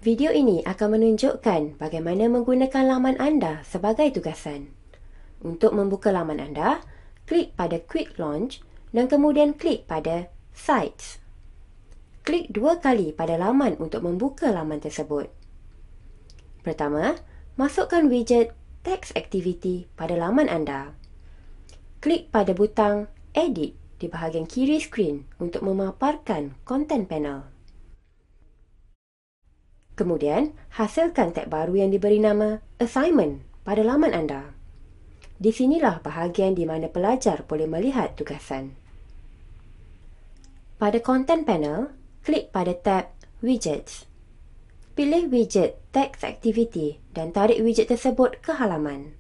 Video ini akan menunjukkan bagaimana menggunakan laman anda sebagai tugasan. Untuk membuka laman anda, klik pada Quick Launch dan kemudian klik pada Sites. Klik 2 kali pada laman untuk membuka laman tersebut. Pertama, masukkan widget Text Activity pada laman anda. Klik pada butang Edit di bahagian kiri skrin untuk memaparkan konten panel. Kemudian, hasilkan tab baru yang diberi nama Assignment pada laman anda. Di sinilah bahagian di mana pelajar boleh melihat tugasan. Pada konten panel, klik pada tab Widgets. Pilih widget Text Activity dan tarik widget tersebut ke halaman.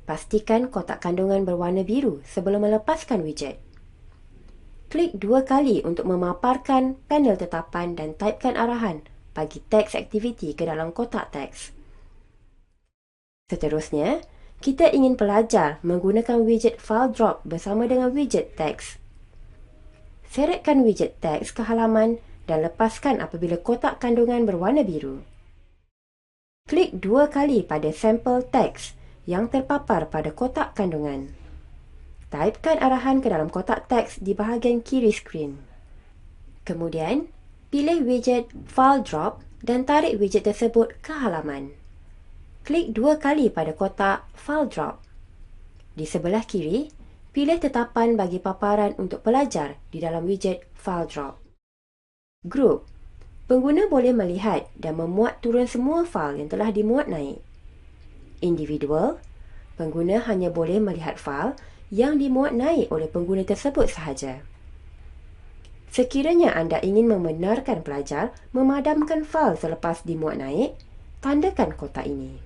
Pastikan kotak kandungan berwarna biru sebelum melepaskan widget. Klik 2 kali untuk memaparkan panel tetapan dan typekan arahan bagi Text Activity ke dalam kotak teks. Seterusnya, kita ingin pelajar menggunakan widget File Drop bersama dengan widget teks. Seretkan widget teks ke halaman dan lepaskan apabila kotak kandungan berwarna biru. Klik 2 kali pada sampel teks yang terpapar pada kotak kandungan. Typekan arahan ke dalam kotak teks di bahagian kiri skrin. Kemudian, pilih widget File Drop dan tarik widget tersebut ke halaman. Klik 2 kali pada kotak File Drop. Di sebelah kiri, pilih tetapan bagi paparan untuk pelajar di dalam widget File Drop. Group. Pengguna boleh melihat dan memuat turun semua fail yang telah dimuat naik. Individual. Pengguna hanya boleh melihat fail yang dimuat naik oleh pengguna tersebut sahaja. Sekiranya anda ingin membenarkan pelajar memadamkan fail selepas dimuat naik, tandakan kotak ini.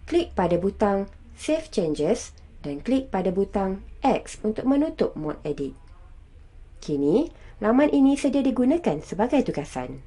Klik pada butang Save Changes dan klik pada butang X untuk menutup mod edit. Kini, laman ini sedia digunakan sebagai tugasan.